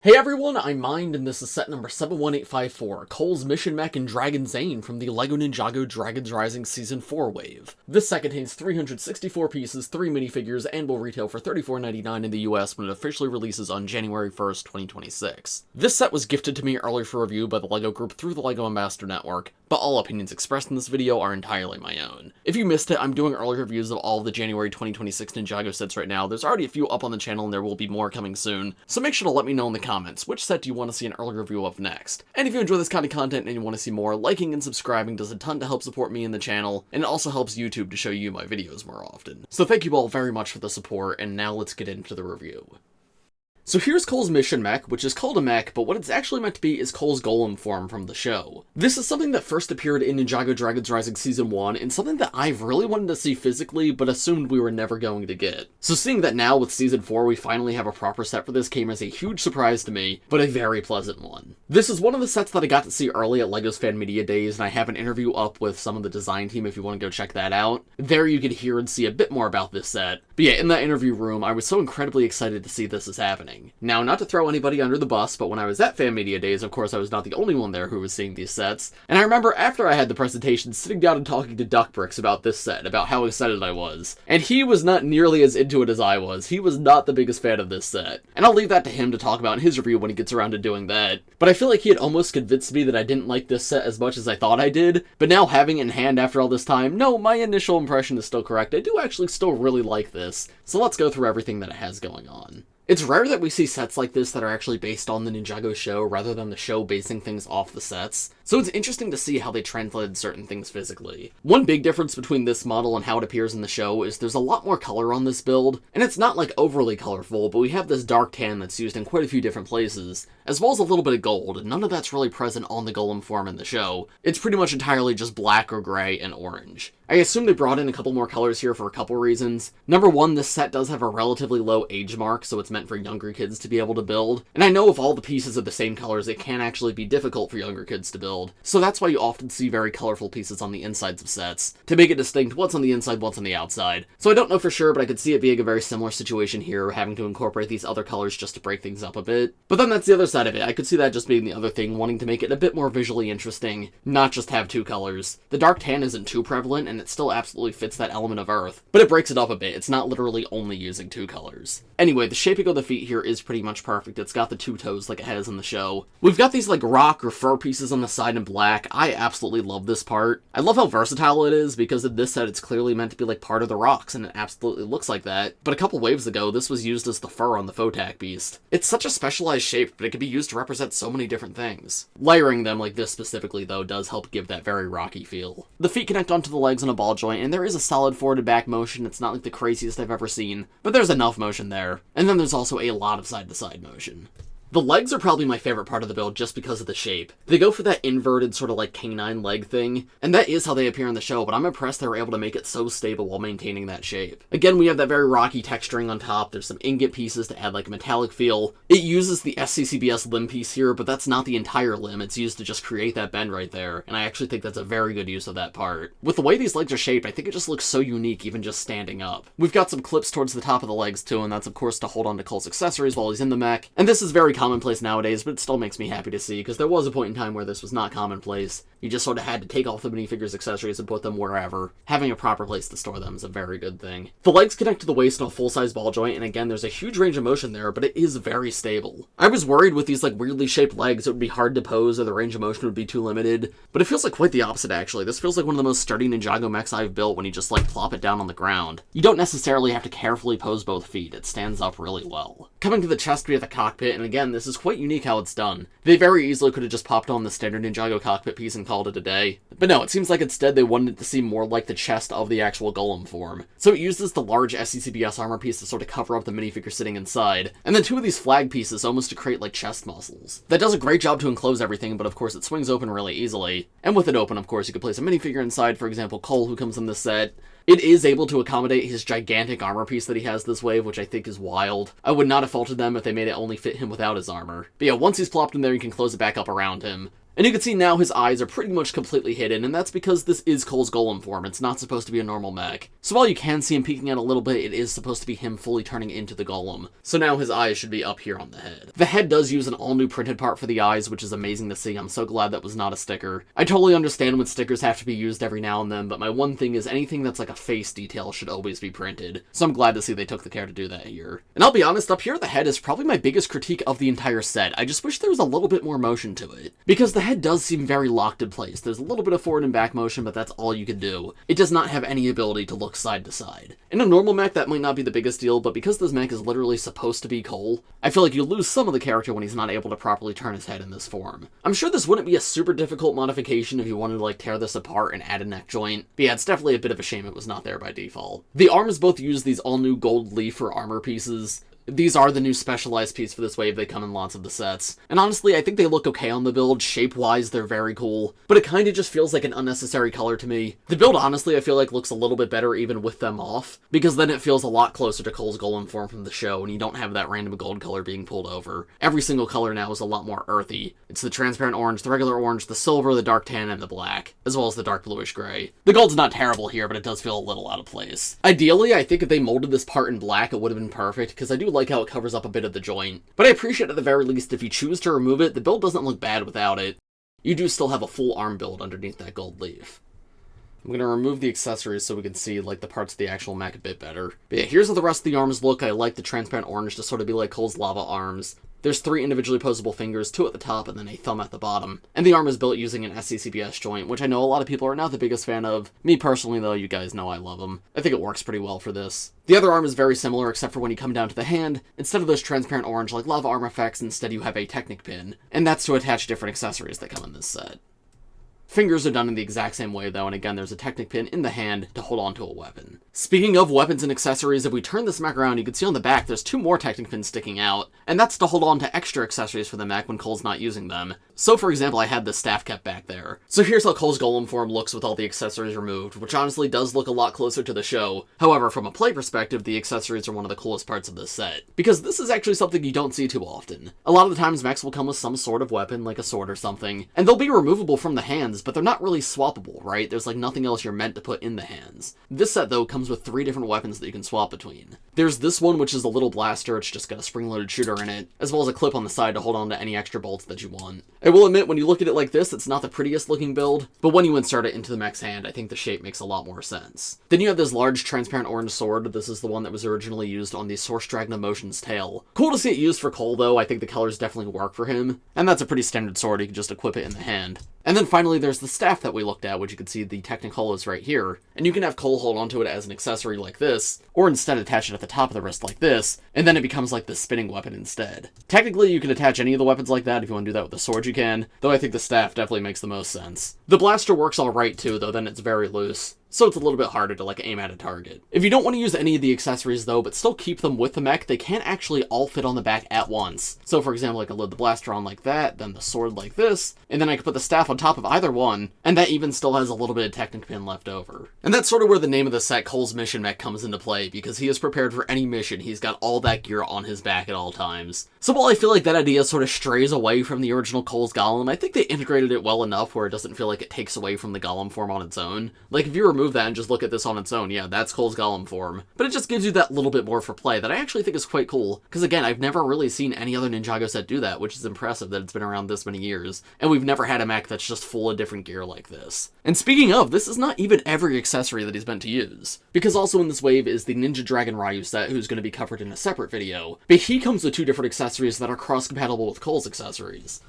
Hey everyone, I'm Mind, and this is set number 71854, Cole's Mission Mech and Dragon Zane from the LEGO Ninjago Dragons Rising Season 4 wave. This set contains 364 pieces, 3 minifigures, and will retail for $34.99 in the US when it officially releases on January 1st, 2026. This set was gifted to me earlier for review by the LEGO group through the LEGO Ambassador Network, but all opinions expressed in this video are entirely my own. If you missed it, I'm doing early reviews of all of the January 2026 Ninjago sets right now. There's already a few up on the channel and there will be more coming soon, so make sure to let me know in the comments which set do you want to see an early review of next. And if you enjoy this kind of content and you want to see more, liking and subscribing does a ton to help support me and the channel, and it also helps YouTube to show you my videos more often. So thank you all very much for the support, and now let's get into the review. So here's Cole's Mission Mech, which is called a mech, but what it's actually meant to be is Cole's Golem form from the show. This is something that first appeared in Ninjago Dragons Rising Season 1, and something that I've really wanted to see physically, but assumed we were never going to get. So seeing that now with Season 4 we finally have a proper set for this came as a huge surprise to me, but a very pleasant one. This is one of the sets that I got to see early at LEGO's Fan Media Days, and I have an interview up with some of the design team if you want to go check that out. There you could hear and see a bit more about this set. But yeah, in that interview room, I was so incredibly excited to see this is happening. Now, not to throw anybody under the bus, but when I was at Fan Media Days, of course I was not the only one there who was seeing these sets, and I remember after I had the presentation sitting down and talking to Duckbricks about this set, about how excited I was, and he was not nearly as into it as I was. He was not the biggest fan of this set, and I'll leave that to him to talk about in his review when he gets around to doing that, but I feel like he had almost convinced me that I didn't like this set as much as I thought I did, but now having it in hand after all this time, no, my initial impression is still correct. I do actually still really like this, so let's go through everything that it has going on. It's rare that we see sets like this that are actually based on the Ninjago show rather than the show basing things off the sets, so it's interesting to see how they translated certain things physically. One big difference between this model and how it appears in the show is there's a lot more color on this build, and it's not like overly colorful, but we have this dark tan that's used in quite a few different places, as well as a little bit of gold, and none of that's really present on the Golem form in the show. It's pretty much entirely just black or gray and orange. I assume they brought in a couple more colors here for a couple reasons. Number one, this set does have a relatively low age mark, so it's meant for younger kids to be able to build. And I know if all the pieces are the same colors, it can actually be difficult for younger kids to build. So that's why you often see very colorful pieces on the insides of sets, to make it distinct what's on the inside, what's on the outside. So I don't know for sure, but I could see it being a very similar situation here, having to incorporate these other colors just to break things up a bit. But then that's the other side of it. I could see that just being the other thing, wanting to make it a bit more visually interesting, not just have two colors. The dark tan isn't too prevalent, and it still absolutely fits that element of Earth, but it breaks it up a bit. It's not literally only using two colors. Anyway, the shaping of the feet here is pretty much perfect. It's got the two toes like it has in the show. We've got these like rock or fur pieces on the side in black. I absolutely love this part. I love how versatile it is, because in this set it's clearly meant to be like part of the rocks, and it absolutely looks like that. But a couple waves ago, this was used as the fur on the Photak beast. It's such a specialized shape, but it can be used to represent so many different things. Layering them like this specifically, though, does help give that very rocky feel. The feet connect onto the legs on a ball joint, and there is a solid forward and back motion. It's not like the craziest I've ever seen, but there's enough motion there. And then there's also a lot of side-to-side motion. The legs are probably my favorite part of the build just because of the shape. They go for that inverted sort of like canine leg thing, and that is how they appear in the show, but I'm impressed they were able to make it so stable while maintaining that shape. Again, we have that very rocky texturing on top. There's some ingot pieces to add like a metallic feel. It uses the SCCBS limb piece here, but that's not the entire limb. It's used to just create that bend right there, and I actually think that's a very good use of that part. With the way these legs are shaped, I think it just looks so unique even just standing up. We've got some clips towards the top of the legs too, and that's of course to hold on to Cole's accessories while he's in the mech, and this is very commonplace nowadays, but it still makes me happy to see, because there was a point in time where this was not commonplace. You just sort of had to take off the minifigures accessories and put them wherever. Having a proper place to store them is a very good thing. The legs connect to the waist on a full-size ball joint, and again, there's a huge range of motion there, but it is very stable. I was worried with these like weirdly shaped legs it would be hard to pose or the range of motion would be too limited, but it feels like quite the opposite actually. This feels like one of the most sturdy Ninjago mechs I've built when you just like plop it down on the ground. You don't necessarily have to carefully pose both feet. It stands up really well. Coming to the chest, we have the cockpit, and again, this is quite unique how it's done. They very easily could have just popped on the standard Ninjago cockpit piece and called it a day. But no, it seems like instead they wanted it to seem more like the chest of the actual Golem form. So it uses the large SCCBS armor piece to sort of cover up the minifigure sitting inside, and then two of these flag pieces almost to create like chest muscles. That does a great job to enclose everything, but of course it swings open really easily. And with it open, of course, you could place a minifigure inside, for example, Cole, who comes in this set. It is able to accommodate his gigantic armor piece that he has this wave, which I think is wild. I would not have faulted them if they made it only fit him without his armor. But yeah, once he's plopped in there, you can close it back up around him. And you can see now his eyes are pretty much completely hidden, and that's because this is Cole's Golem form. It's not supposed to be a normal mech. So while you can see him peeking out a little bit, it is supposed to be him fully turning into the Golem. So now his eyes should be up here on the head. The head does use an all-new printed part for the eyes, which is amazing to see. I'm so glad that was not a sticker. I totally understand when stickers have to be used every now and then, but my one thing is anything that's like a face detail should always be printed. So I'm glad to see they took the care to do that here. And I'll be honest, up here the head is probably my biggest critique of the entire set. I just wish there was a little bit more motion to it. Because the head does seem very locked in place. There's a little bit of forward and back motion, but that's all you can do. It does not have any ability to look side to side. In a normal mech, that might not be the biggest deal, but because this mech is literally supposed to be Cole, I feel like you lose some of the character when he's not able to properly turn his head in this form. I'm sure this wouldn't be a super difficult modification if you wanted to like tear this apart and add a neck joint, but yeah, it's definitely a bit of a shame it was not there by default. The arms both use these all-new gold leaf for armor pieces. These are the new specialized piece for this wave, they come in lots of the sets. And honestly, I think they look okay on the build, shape-wise they're very cool, but it kinda just feels like an unnecessary color to me. The build honestly I feel like looks a little bit better even with them off, because then it feels a lot closer to Cole's Golem form from the show, and you don't have that random gold color being pulled over. Every single color now is a lot more earthy. It's the transparent orange, the regular orange, the silver, the dark tan, and the black, as well as the dark bluish gray. The gold's not terrible here, but it does feel a little out of place. Ideally, I think if they molded this part in black, it would have been perfect, because I do like how it covers up a bit of the joint. But I appreciate at the very least if you choose to remove it, the build doesn't look bad without it. You do still have a full arm build underneath that gold leaf. I'm gonna remove the accessories so we can see like the parts of the actual mech a bit better. But yeah, here's how the rest of the arms look. I like the transparent orange to sort of be like Cole's lava arms. There's 3 individually posable fingers, 2 at the top and then a thumb at the bottom. And the arm is built using an SCCBS joint, which I know a lot of people are not the biggest fan of. Me personally though, you guys know I love them. I think it works pretty well for this. The other arm is very similar except for when you come down to the hand, instead of those transparent orange like lava arm effects, instead you have a Technic pin. And that's to attach different accessories that come in this set. Fingers are done in the exact same way though, and again there's a Technic pin in the hand to hold on to a weapon. Speaking of weapons and accessories, if we turn this mech around, you can see on the back there's 2 more Technic pins sticking out, and that's to hold on to extra accessories for the mech when Cole's not using them. So for example, I had the staff kept back there. So here's how Cole's Golem form looks with all the accessories removed, which honestly does look a lot closer to the show. However, from a play perspective, the accessories are one of the coolest parts of this set, because this is actually something you don't see too often. A lot of the times mechs will come with some sort of weapon, like a sword or something, and they'll be removable from the hands, but they're not really swappable, right? There's like nothing else you're meant to put in the hands. This set though comes with 3 different weapons that you can swap between. There's this one, which is a little blaster. It's just got a spring-loaded shooter in it, as well as a clip on the side to hold on to any extra bolts that you want. I will admit, when you look at it like this, it's not the prettiest looking build, but when you insert it into the mech's hand, I think the shape makes a lot more sense. Then you have this large transparent orange sword. This is the one that was originally used on the Source Dragon Emotion's tail. Cool to see it used for Cole though. I think the colors definitely work for him, and that's a pretty standard sword. You can just equip it in the hand. And then finally there's the staff that we looked at, which you can see the Technic hole is right here, and you can have Cole hold onto it as an accessory like this, or instead attach it at the top of the wrist like this, and then it becomes like this spinning weapon instead. Technically you can attach any of the weapons like that. If you want to do that with the sword you can, though I think the staff definitely makes the most sense. The blaster works alright too, though then it's very loose, so it's a little bit harder to like aim at a target. If you don't want to use any of the accessories though, but still keep them with the mech, they can actually all fit on the back at once. So for example, I could load the blaster on like that, then the sword like this, and then I could put the staff on top of either one, and that even still has a little bit of Technic pin left over. And that's sort of where the name of the set, Cole's Mission Mech, comes into play, because he is prepared for any mission. He's got all that gear on his back at all times. So while I feel like that idea sort of strays away from the original Cole's Golem, I think they integrated it well enough where it doesn't feel like it takes away from the Golem form on its own. Like if you remove that and just look at this on its own, yeah, that's Cole's Golem form. But it just gives you that little bit more for play that I actually think is quite cool, because again, I've never really seen any other Ninjago set do that, which is impressive that it's been around this many years, and we've never had a mech that's just full of different gear like this. And speaking of, this is not even every accessory that he's meant to use, because also in this wave is the Ninja Dragon Ryu set, who's going to be covered in a separate video, but he comes with 2 different accessories that are cross-compatible with Cole's accessories.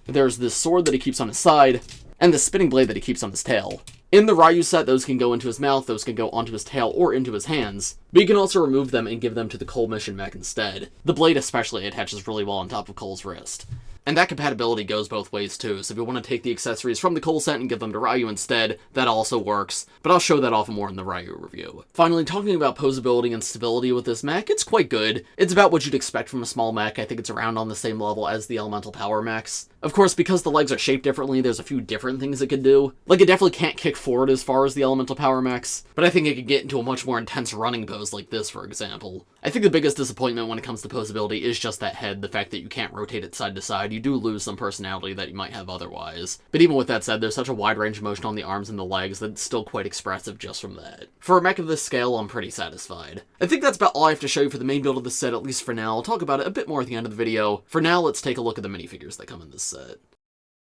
There's this sword that he keeps on his side, and the spinning blade that he keeps on his tail. In the Ryu set, those can go into his mouth, those can go onto his tail, or into his hands, but you can also remove them and give them to the Cole Mission Mech instead. The blade especially attaches really well on top of Cole's wrist. And that compatibility goes both ways too, so if you want to take the accessories from the Cole set and give them to Ryu instead, that also works, but I'll show that off more in the Ryu review. Finally, talking about posability and stability with this mech, it's quite good. It's about what you'd expect from a small mech. I think it's around on the same level as the elemental power mechs. Of course, because the legs are shaped differently, there's a few different things it can do. Like, it definitely can't kick forward as far as the elemental power mechs, but I think it could get into a much more intense running pose like this, for example. I think the biggest disappointment when it comes to posability is just that head, the fact that you can't rotate it side to side. You do lose some personality that you might have otherwise. But even with that said, there's such a wide range of motion on the arms and the legs that it's still quite expressive just from that. For a mech of this scale, I'm pretty satisfied. I think that's about all I have to show you for the main build of the set, at least for now. I'll talk about it a bit more at the end of the video. For now, let's take a look at the minifigures that come in this set.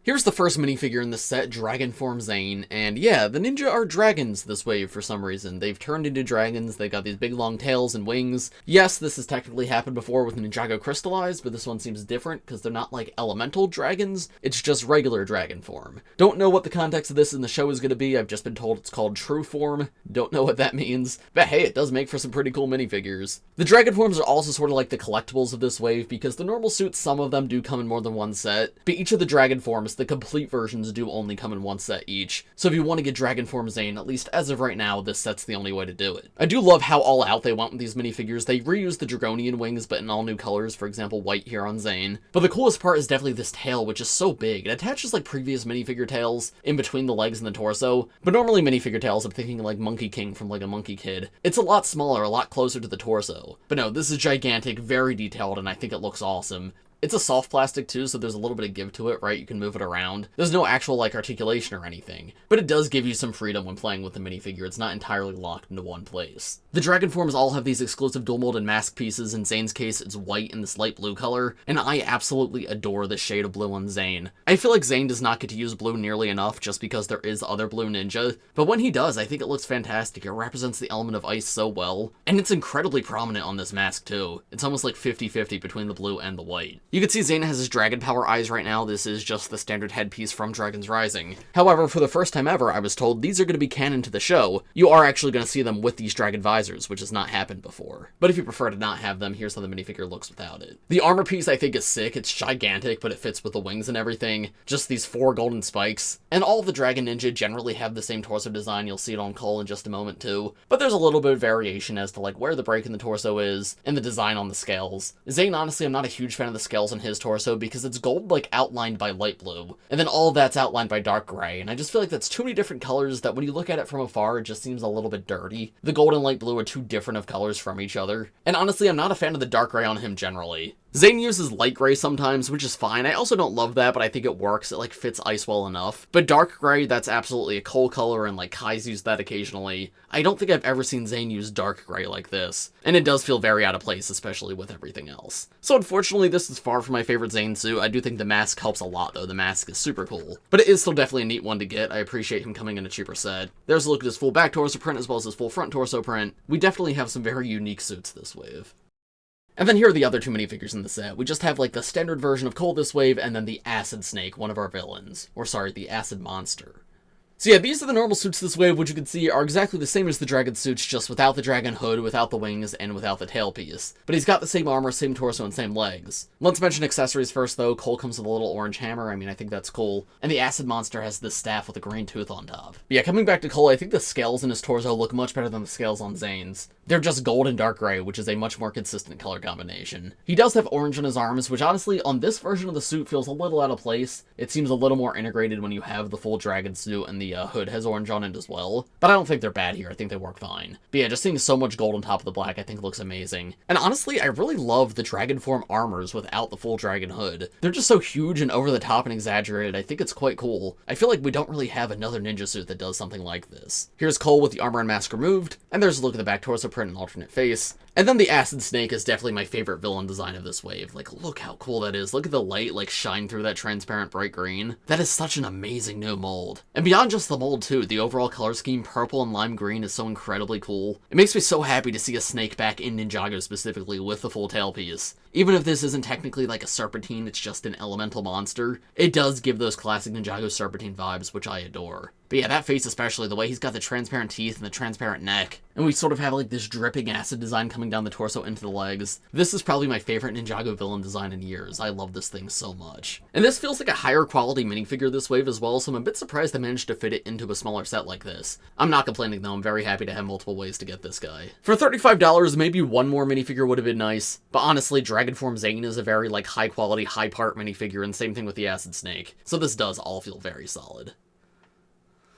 Here's the first minifigure in the set, Dragon Form Zane, and yeah, the ninja are dragons this wave for some reason. They've turned into dragons, they've got these big long tails and wings. Yes, this has technically happened before with Ninjago Crystallized, but this one seems different because they're not like elemental dragons, it's just regular dragon form. Don't know what the context of this in the show is going to be, I've just been told it's called True Form, don't know what that means, but hey, it does make for some pretty cool minifigures. The dragon forms are also sort of like the collectibles of this wave because the normal suits, some of them do come in more than one set, but each of the dragon forms, the complete versions do only come in one set each, so if you want to get Dragon Form Zane, at least as of right now, this set's the only way to do it. I do love how all out they went with these minifigures. They reused the Dragonian wings, but in all new colors, for example, white here on Zane. But the coolest part is definitely this tail, which is so big. It attaches like previous minifigure tails in between the legs and the torso, but normally minifigure tails, I'm thinking like Monkey King from like a Monkey Kid. It's a lot smaller, a lot closer to the torso. But no, this is gigantic, very detailed, and I think it looks awesome. It's a soft plastic too, so there's a little bit of give to it, right? You can move it around. There's no actual, like, articulation or anything, but it does give you some freedom when playing with the minifigure. It's not entirely locked into one place. The dragon forms all have these exclusive dual molded mask pieces. In Zane's case, it's white in this light blue color, and I absolutely adore this shade of blue on Zane. I feel like Zane does not get to use blue nearly enough just because there is other blue ninja, but when he does, I think it looks fantastic. It represents the element of ice so well, and it's incredibly prominent on this mask too. It's almost like 50-50 between the blue and the white. You can see Zane has his dragon power eyes right now. This is just the standard headpiece from Dragons Rising. However, for the first time ever, I was told these are going to be canon to the show. You are actually going to see them with these dragon visors, which has not happened before. But if you prefer to not have them, here's how the minifigure looks without it. The armor piece I think is sick. It's gigantic, but it fits with the wings and everything. Just these 4 golden spikes. And all the Dragon Ninja generally have the same torso design. You'll see it on Cole in just a moment too. But there's a little bit of variation as to like where the break in the torso is and the design on the scales. Zane, honestly, I'm not a huge fan of the scales on his torso because it's gold like outlined by light blue, and then all of that's outlined by dark gray, and I just feel like that's too many different colors that when you look at it from afar, it just seems a little bit dirty. The gold and light blue are too different of colors from each other, and honestly, I'm not a fan of the dark gray on him generally. Zane uses light gray sometimes, which is fine. I also don't love that, but I think it works. It, like, fits ice well enough. But dark gray, that's absolutely a Cole color, and, like, Kai's used that occasionally. I don't think I've ever seen Zane use dark gray like this, and it does feel very out of place, especially with everything else. So unfortunately, this is far from my favorite Zane suit. I do think the mask helps a lot, though. The mask is super cool. But it is still definitely a neat one to get. I appreciate him coming in a cheaper set. There's a look at his full back torso print as well as his full front torso print. We definitely have some very unique suits this wave. And then here are the other 2 minifigures in the set. We just have like the standard version of Cole this wave, and then the Acid Snake, one of our villains. Or sorry, the Acid Monster. So yeah, these are the normal suits this wave, which you can see are exactly the same as the dragon suits, just without the dragon hood, without the wings, and without the tail piece. But he's got the same armor, same torso, and same legs. Let's mention accessories first, though. Cole comes with a little orange hammer. I mean, I think that's cool. And the Acid Monster has this staff with a green tooth on top. But yeah, coming back to Cole, I think the scales in his torso look much better than the scales on Zane's. They're just gold and dark gray, which is a much more consistent color combination. He does have orange on his arms, which honestly, on this version of the suit, feels a little out of place. It seems a little more integrated when you have the full dragon suit and the hood has orange on it as well. But I don't think they're bad here. I think they work fine. But yeah, just seeing so much gold on top of the black I think looks amazing. And honestly, I really love the dragon form armors without the full dragon hood. They're just so huge and over the top and exaggerated. I think it's quite cool. I feel like we don't really have another ninja suit that does something like this. Here's Cole with the armor and mask removed, and there's a look at the back torso print and alternate face. And then the Acid Snake is definitely my favorite villain design of this wave. Like, look how cool that is. Look at the light, like, shine through that transparent bright green. That is such an amazing new mold. And beyond just the mold, too, the overall color scheme, purple and lime green, is so incredibly cool. It makes me so happy to see a snake back in Ninjago specifically with the full tail piece. Even if this isn't technically like a serpentine, it's just an elemental monster, it does give those classic Ninjago serpentine vibes, which I adore. But yeah, that face especially, the way he's got the transparent teeth and the transparent neck. And we sort of have like this dripping acid design coming down the torso into the legs. This is probably my favorite Ninjago villain design in years. I love this thing so much. And this feels like a higher quality minifigure this wave as well, so I'm a bit surprised they managed to fit it into a smaller set like this. I'm not complaining though, I'm very happy to have multiple ways to get this guy. For $35, maybe one more minifigure would have been nice, but honestly, Dragon Form Zane is a very like high quality, high part minifigure, and same thing with the Acid Snake. So this does all feel very solid.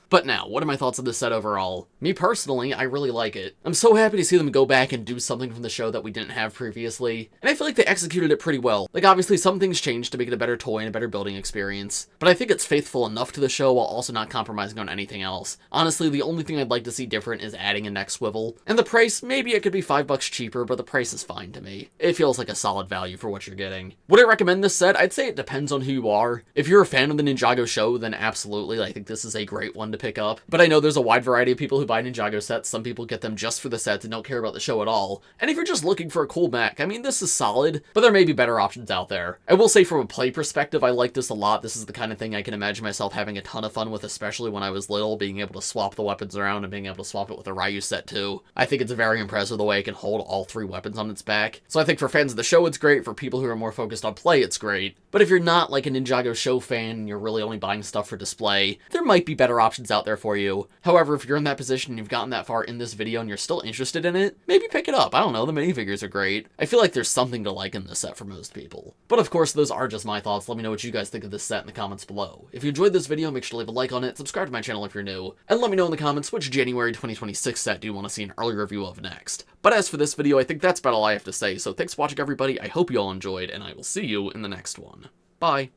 But now, what are my thoughts on this set overall? Me personally, I really like it. I'm so happy to see them go back and do something from the show that we didn't have previously, and I feel like they executed it pretty well. Like, obviously some things changed to make it a better toy and a better building experience, but I think it's faithful enough to the show while also not compromising on anything else. Honestly, the only thing I'd like to see different is adding a neck swivel, and the price, maybe it could be $5 cheaper, but the price is fine to me. It feels like a solid value for what you're getting. Would I recommend this set? I'd say it depends on who you are. If you're a fan of the Ninjago show, then absolutely, I think this is a great one to pick up. But I know there's a wide variety of people who buy Ninjago sets. Some people get them just for the sets and don't care about the show at all. And if you're just looking for a cool mech, I mean, this is solid, but there may be better options out there. I will say from a play perspective, I like this a lot. This is the kind of thing I can imagine myself having a ton of fun with, especially when I was little, being able to swap the weapons around and being able to swap it with a Riyu set too. I think it's very impressive the way it can hold all 3 weapons on its back. So I think for fans of the show, it's great. For people who are more focused on play, it's great. But if you're not like a Ninjago show fan and you're really only buying stuff for display, there might be better options out there for you. However, if you're in that position and you've gotten that far in this video and you're still interested in it, maybe pick it up. I don't know, the minifigures are great. I feel like there's something to like in this set for most people. But of course, those are just my thoughts. Let me know what you guys think of this set in the comments below. If you enjoyed this video, make sure to leave a like on it, subscribe to my channel if you're new, and let me know in the comments which January 2026 set do you want to see an early review of next. But as for this video, I think that's about all I have to say, so thanks for watching everybody, I hope you all enjoyed, and I will see you in the next one. Bye!